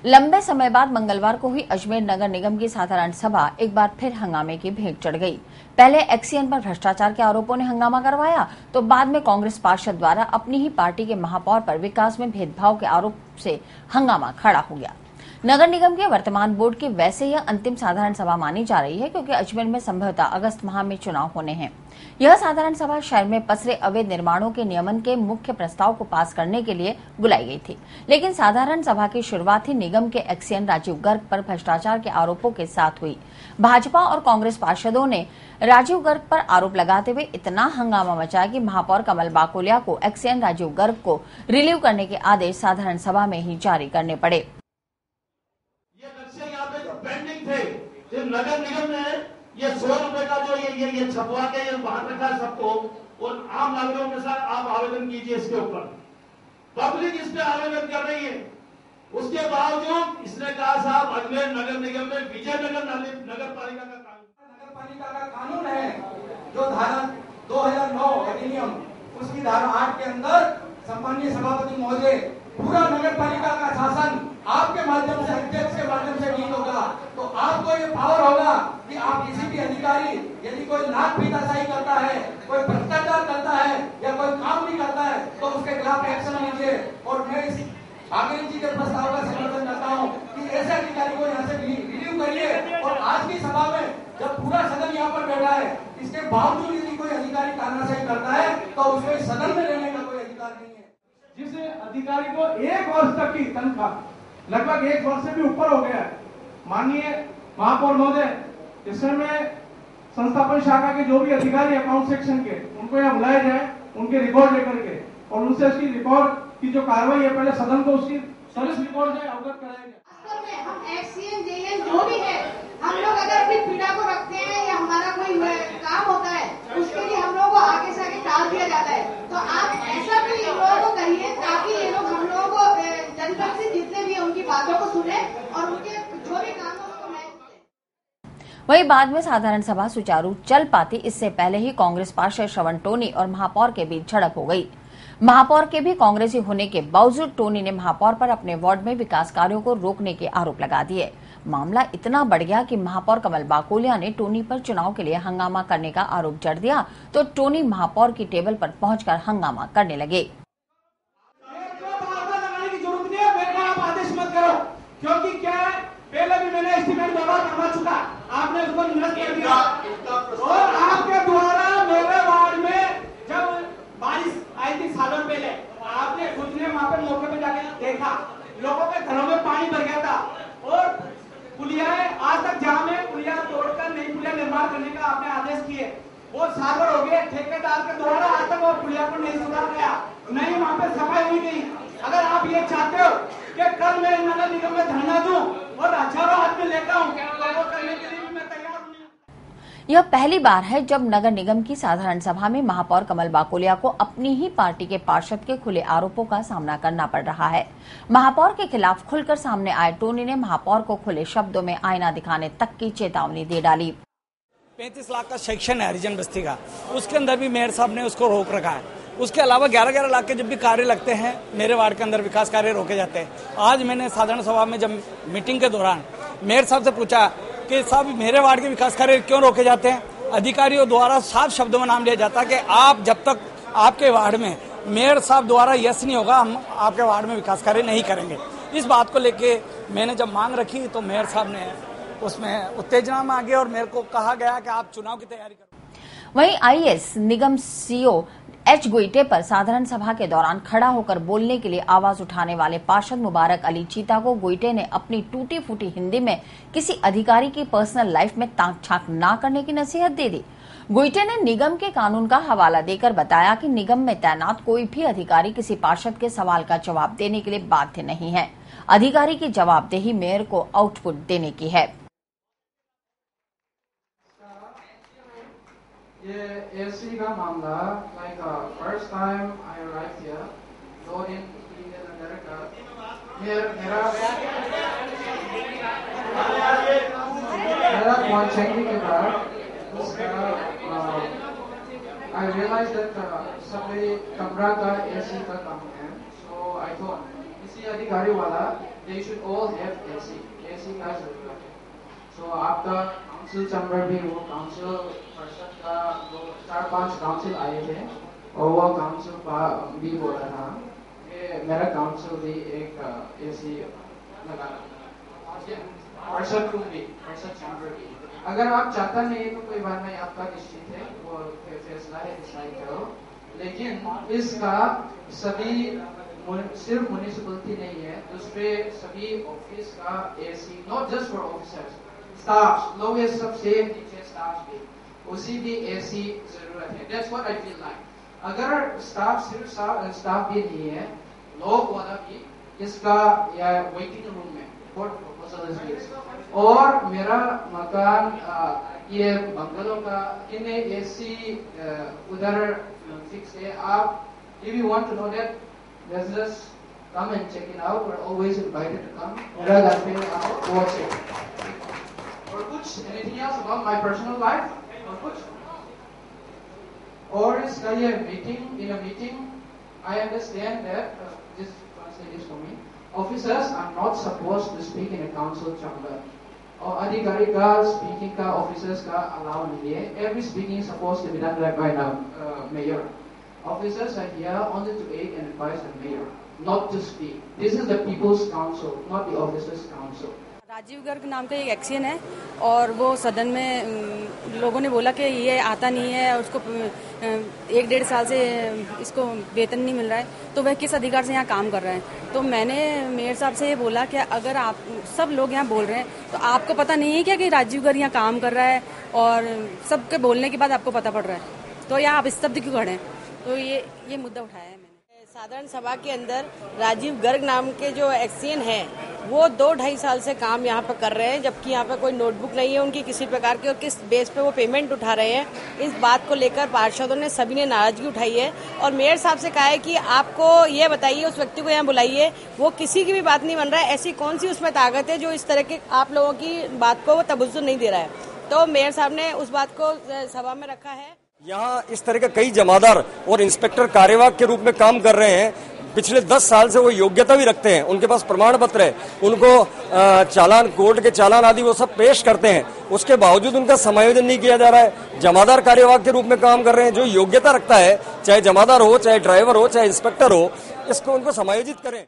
लंबे समय बाद मंगलवार को हुई अजमेर नगर निगम की साधारण सभा एक बार फिर हंगामे की भेंट चढ़ गई। पहले एक्सीएन पर भ्रष्टाचार के आरोपों ने हंगामा करवाया, तो बाद में कांग्रेस पार्षद द्वारा अपनी ही पार्टी के महापौर पर विकास में भेदभाव के आरोप से हंगामा खड़ा हो गया। नगर निगम के वर्तमान बोर्ड की वैसे यह अंतिम साधारण सभा मानी जा रही है, क्योंकि अजमेर में संभवतः अगस्त माह में चुनाव होने हैं। यह साधारण सभा शहर में पसरे अवैध निर्माणों के नियमन के मुख्य प्रस्ताव को पास करने के लिए बुलाई गई थी, लेकिन साधारण सभा की शुरुआत ही निगम के एक्सीएन राजीव गर्ग पर भ्रष्टाचार के आरोपों के साथ हुई। भाजपा और कांग्रेस पार्षदों ने राजीव गर्ग पर आरोप लगाते हुए इतना हंगामा मचाया कि महापौर कमल बाकोलिया को एक्सीएन राजीव गर्ग को रिलीव करने के आदेश साधारण सभा में ही जारी करने पड़े। पेंडिंग थे, जो नगर निगम ने ये 100 रुपए का जो ये छपवा के ये बाहर रखा है सबको, और आम नागरिकों के साथ आप आवेदन कीजिए इसके ऊपर। पब्लिक इस पे आवेदन कर रही है, उसके बावजूद इसने कहा साहब अजमेर नगर निगम में विजयनगर नगर पालिका का कानून है, जो धारा 2009 अधिनियम उसकी धारा 8 के अंदर सम्माननीय सभापति महोदय पूरा नगर पालिका का शासन आपके माध्यम से, अध्यक्ष के माध्यम से नहीं होगा, तो आपको ये पावर होगा कि आप किसी भी अधिकारी यदि कोई नाक फीताशाही करता है, कोई भ्रष्टाचार करता है या कोई काम नहीं करता है, तो उसके खिलाफ एक्शन लीजिए। और मैं इस आगे जी के प्रस्ताव का समर्थन करता हूँ कि ऐसे अधिकारी को यहाँ से रिलीव करिए। और आज की सभा में जब पूरा सदन यहाँ पर बैठा है, इसके बावजूद यदि कोई अधिकारी तानाशाही करता है तो उसको सदन में रहने का कोई अधिकार नहीं है। जिस अधिकारी को 1 वर्ष तक की तनख्वाह, लगभग 1 वर्ष से भी ऊपर हो गया है, माननीय महापौर महोदय, इस समय संस्थापन शाखा के जो भी अधिकारी अकाउंट सेक्शन के, उनको यहाँ बुलाया जाए, उनके रिकॉर्ड लेकर के, और उनसे उसकी रिकॉर्ड की जो कार्रवाई है पहले सदन को उसकी सर्विस रिकॉर्ड से अवगत कराया जाए। हम एक्सीएन जेएन जो भी है, हम लोग अगर अपनी पीड़ा को रखते हैं या हमारा कोई काम होता है, उसके लिए हम लोगों को आगे से आगे टाल दिया जाता है। तो आप ऐसा भी इन लोगों को कहिए ताकि ये लोग हम लोगों को जनता से जितने भी उनकी बातों को सुने और उनके जो भी काम हो उसको मैं। वहीं बाद में साधारण सभा सुचारू चल पाती, इससे पहले ही कांग्रेस पार्षद श्रवण टोनी और महापौर के बीच झड़प हो गई। महापौर के भी कांग्रेसी होने के बावजूद टोनी ने महापौर पर अपने वार्ड में विकास कार्यों को रोकने के आरोप लगा दिए। मामला इतना बढ़ गया कि महापौर कमल बाकोलिया ने टोनी पर चुनाव के लिए हंगामा करने का आरोप जड़ दिया, तो टोनी महापौर की टेबल पर पहुंचकर हंगामा करने लगे। क्योंकि क्या है, पहले भी मैंने एस्टीमेट दवा करवा चुका, आपने उसको निरस्त कर दिया। और आपके द्वारा मेरे वार्ड में जब बारिश आई थी सालों पहले, आपने खुद ने वहाँ पे मौके पे जाके देखा, लोगों के घरों में पानी भर गया था, और पुलिया आज तक जाम है, पुलिया तोड़कर नई पुलिया निर्माण करने का आपने आदेश किए। वो साल हो गए, ठेकेदार के द्वारा आज तक वो पुलिया को नहीं सुधार गया, नहीं वहाँ पे सफाई हुई गई। अगर आप ये चाहते हो कि कल मैं नगर निगम में धरना दूं और हजारों आदमी लेकर आऊं, वो करने के लिए भी मैं तैयार हूं। यह पहली बार है जब नगर निगम की साधारण सभा में महापौर कमल बाकोलिया को अपनी ही पार्टी के पार्षद के खुले आरोपों का सामना करना पड़ रहा है। महापौर के खिलाफ खुलकर सामने आए टोनी ने महापौर को खुले शब्दों में आईना दिखाने तक की चेतावनी दे डाली। 35 लाख का सेक्शन है हरिजन बस्ती का, उसके अंदर भी मेयर साहब ने उसको रोक रखा है। उसके अलावा 11-11 लाख के जब भी कार्य लगते हैं मेरे वार्ड के अंदर, विकास कार्य रोके जाते हैं। आज मैंने साधारण सभा में जब मीटिंग के दौरान मेयर साहब से पूछा कि साहब मेरे वार्ड के विकास कार्य क्यों रोके जाते हैं, अधिकारियों द्वारा साफ शब्दों में नाम लिया जाता है कि आप जब तक आपके वार्ड में मेयर साहब द्वारा यस नहीं होगा, हम आपके वार्ड में विकास कार्य नहीं करेंगे। इस बात को लेके मैंने जब मांग रखी तो मेयर साहब ने उसमें उत्तेजना में आ गए और मेरे को कहा गया कि आप चुनाव की तैयारी करो। वहीं आईएएस निगम सीईओ एच गोइटे पर साधारण सभा के दौरान खड़ा होकर बोलने के लिए आवाज उठाने वाले पार्षद मुबारक अली चीता को गोइटे ने अपनी टूटी फूटी हिंदी में किसी अधिकारी की पर्सनल लाइफ में ताक झांक न करने की नसीहत दे दी। गोइटे ने निगम के कानून का हवाला देकर बताया कि निगम में तैनात कोई भी अधिकारी किसी पार्षद के सवाल का जवाब देने के लिए बाध्य नहीं है। अधिकारी की जवाबदेही मेयर को आउटपुट देने की है। ये एसी का मामला, like first time I arrived here, 2 दिन मेरा पहुंचने के बाद I realized that सबसे कमरा का एसी का काम है, so I thought किसी अधिकारी वाला they should all have AC का जरूरत है। So आपका काउंसिल चैम्बर भी वो काउंसिल परिषद का 4-5 काउंसिल आए थे और वो काउंसिल भी बोला था कि मेरा काउंसिल भी एक AC लगा परिषद रूम भी परिषद चैम्बर भी। अगर आप चाहता नहीं तो कोई बात नहीं, आपका निश्चित है, वो फैसला है, डिसाइड करो। लेकिन इसका सभी सिर्फ म्युनिसिपलिटी नहीं है, दूसरे सभी ऑफिस का AC, not just for officers, staff, lowest सबसे नीचे स्टाफ भी, उसी भी एसी जरूरत है। That's what I feel like. अगर स्टाफ सिर्फ स्टाफ भी नहीं है, लोग वाला भी इसका या वेटिंग रूम में और मेरा मकान ये बंगलों का इनमें एसी उधर फिक्स है। आप if you want to know that, just come and check it out. We're always invited to come. मेरा घर पे आप watch it. और कुछ anything else about my personal life? और कुछ? और इसका ये in a meeting, I understand that just translate this for me. Officers are not supposed to speak in a council chamber. और अधिकारी का speaking का officers का allow नहीं है. Every speaking is supposed to be done by the mayor. Officers are here only to aid and advise the mayor, not to speak. This is the people's council, not the officers' council. Rajiv Garg नाम का एक एक्सियन है और वो सदन में लोगों ने बोला कि ये आता नहीं है, उसको 1-1.5 साल से इसको वेतन नहीं मिल रहा है, तो वह किस अधिकार से यहाँ काम कर रहे हैं। तो मैंने मेयर साहब से ये बोला कि अगर आप सब लोग यहाँ बोल रहे हैं तो आपको पता नहीं है क्या कि राजीव गर्ग यहाँ काम कर रहा है, और सबके बोलने के बाद आपको पता पड़ रहा है, तो यहाँ आप स्तब्ध क्यों खड़े हैं। तो ये मुद्दा उठाया है मैंने। साधारण सभा के अंदर राजीव गर्ग नाम के जो एक्सियन है वो 2-2.5 साल से काम यहाँ पे कर रहे हैं, जबकि यहाँ पे कोई नोटबुक नहीं है उनकी किसी प्रकार की, और किस बेस पे वो पेमेंट उठा रहे हैं। इस बात को लेकर पार्षदों ने सभी ने नाराजगी उठाई है और मेयर साहब से कहा है कि आपको ये बताइए, उस व्यक्ति को यहाँ बुलाइए, वो किसी की भी बात नहीं बन रहा है। ऐसी कौन सी उसमें ताकत है जो इस तरह के आप लोगों की बात को वो तवज्जो नहीं दे रहा है। तो मेयर साहब ने उस बात को सभा में रखा है। यहाँ इस तरह के कई जमादार और इंस्पेक्टर कार्यवाहक के रूप में काम कर रहे हैं। पिछले 10 साल से वो योग्यता भी रखते हैं, उनके पास प्रमाण पत्र है, उनको चालान, कोर्ट के चालान आदि वो सब पेश करते हैं, उसके बावजूद उनका समायोजन नहीं किया जा रहा है। जमादार कार्यवाहक के रूप में काम कर रहे हैं, जो योग्यता रखता है, चाहे जमादार हो, चाहे ड्राइवर हो, चाहे इंस्पेक्टर हो, इसको उनको समायोजित करें।